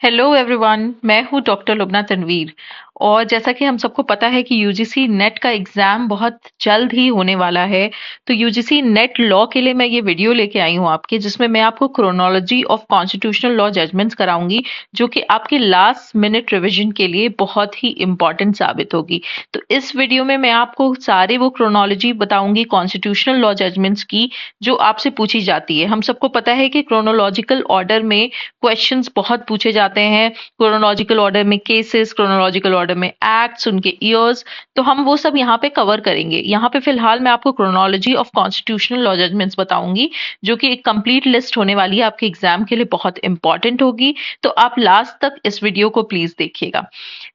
Hello everyone, मैं हूँ doctor Lubna Tanveer. और जैसा कि हम सबको पता है कि यूजीसी नेट का एग्ज़ाम बहुत जल्द ही होने वाला है। तो यूजीसी नेट लॉ के लिए मैं ये वीडियो लेके आई हूँ आपके, जिसमें मैं आपको chronology of constitutional law judgments कराऊंगी, जो कि आपके लास्ट मिनट रिवीजन के लिए बहुत ही इम्पोर्टेंट साबित होगी। तो इस वीडियो में मैं आपको सारे वो क्रोनोलॉजी बताऊंगी कॉन्स्टिट्यूशनल लॉ जजमेंट्स की, जो आपसे पूछी जाती है। हम सबको पता है कि क्रोनोलॉजिकल ऑर्डर में क्वेश्चंस बहुत पूछे जाते हैं। क्रोनोलॉजिकल ऑर्डर में केसेस, क्रोनोलॉजिकल ऑर्डर में एक्ट्स, उनके ईयर्स, तो हम वो सब यहाँ पे कवर करेंगे। यहाँ पे फिलहाल मैं आपको chronology of constitutional law judgments बताऊंगी, जो कि एक कंप्लीट लिस्ट होने वाली है, आपके एग्जाम के लिए बहुत इंपॉर्टेंट होगी। तो आप लास्ट तक इस वीडियो को प्लीज देखिएगा।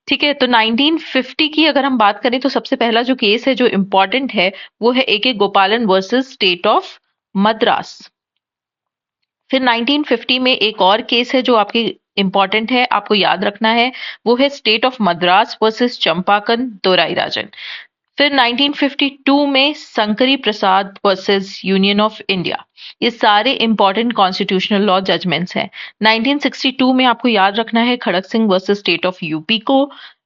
ठीक है, तो 1950 की अगर हम बात करें तो सबसे पहला जो केस है जो इम्पोर्टेंट है, वो है ए के गोपालन वर्सेस स्टेट ऑफ मद्रास। फिर 1950 में एक और केस है जो आपकी इंपॉर्टेंट है, आपको याद रखना है। वो है स्टेट ऑफ मद्रास वर्सेस चंपाकन दोराईराजन। फिर 1952 में शंकरी प्रसाद वर्सेस यूनियन ऑफ इंडिया। ये सारे इंपॉर्टेंट कॉन्स्टिट्यूशनल लॉ जजमेंट्स हैं। 1962 में आपको याद रखना है Khadak Singh versus state of UP को।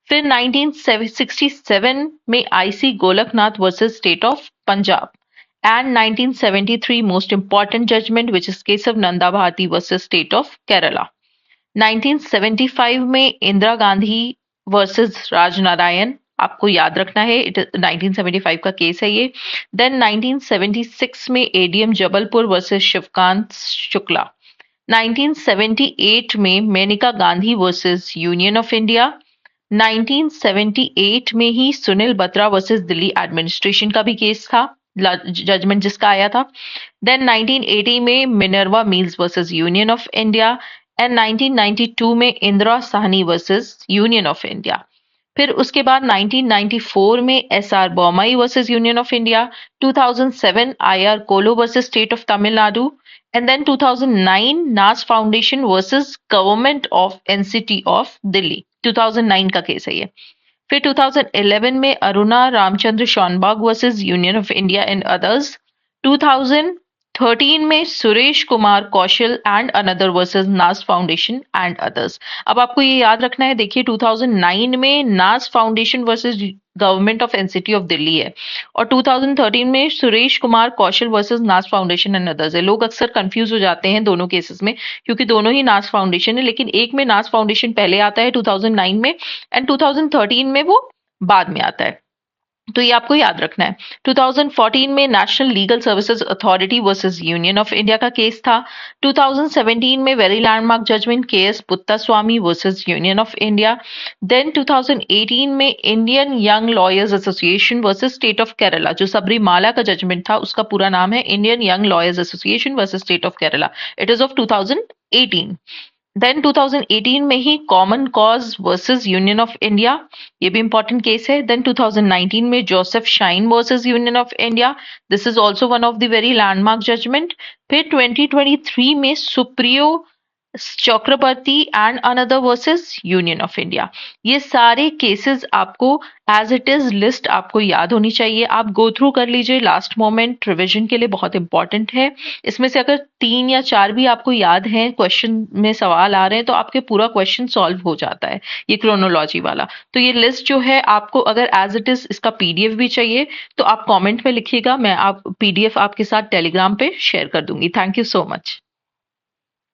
फिर 1967 में IC Golaknath versus state of Punjab. And 1973 most important judgment, which is case of Nanda Bharati versus state of Kerala. 1975 में इंदिरा गांधी वर्सेस राजनारायण, आपको याद रखना है, इट 1975 का केस है ये। देन 1976 में एडीएम जबलपुर वर्सेस शिवकांत शुक्ला। 1978 में Maneka Gandhi versus union of India. 1978 में ही सुनील बत्रा वर्सेस दिल्ली एडमिनिस्ट्रेशन का भी केस था, जजमेंट जिसका आया था। देन 1980 में Minerva mills versus union of India. And 1992 में Indira Sawhney versus union of India. फिर उसके बाद 1994 में SR Bommai versus union of India. 2007 IR Coelho versus state of Tamil Nadu. And then 2009 Naz foundation versus government of NCT of Delhi. 2009 का केस है ये। फिर 2011 में Aruna Ramachandra Shanbaug versus union of India and others. 2013 में सुरेश कुमार कौशल एंड अनदर वर्सेस नास फाउंडेशन एंड अदर्स। अब आपको ये याद रखना है, देखिए 2009 में नास foundation versus government of NCT of Delhi है, और 2013 में सुरेश कुमार कौशल वर्सेस नास फाउंडेशन एंड अदर्स है। लोग अक्सर कंफ्यूज हो जाते हैं दोनों केसेस में, क्योंकि दोनों ही नास फाउंडेशन है, लेकिन एक में नास फाउंडेशन पहले आता है 2009 में, एंड 2013 में वो बाद में आता है। तो ये आपको याद रखना है। 2014 में national legal services authority versus union of India का केस था। 2017 में very landmark judgement KS Puttaswamy versus union of India. Then 2018 में Indian young lawyers association versus state of Kerala, जो सबरीमाला का जजमेंट था उसका पूरा नाम है Indian young lawyers association versus state of Kerala. It is of 2018। Then 2018 में ही common cause versus union of India, ये भी इंपॉर्टेंट केस है। देन 2019 में Joseph Shine versus union of India, this is also one of the very landmark judgement. फिर 2023 में Supriyo Chakraborty and another versus union of India. ये सारे केसेस आपको एज इट इज लिस्ट आपको याद होनी चाहिए। आप गो थ्रू कर लीजिए, लास्ट मोमेंट रिवीजन के लिए बहुत इंपॉर्टेंट है। इसमें से अगर 3 या 4 भी आपको याद हैं, क्वेश्चन में सवाल आ रहे हैं, तो आपके पूरा क्वेश्चन सॉल्व हो जाता है, ये क्रोनोलॉजी वाला। तो ये लिस्ट जो है, आपको अगर एज इट इज इसका पीडीएफ भी चाहिए तो आप कॉमेंट में लिखिएगा, मैं आप पीडीएफ आपके साथ टेलीग्राम पे शेयर कर दूंगी। Thank you so much.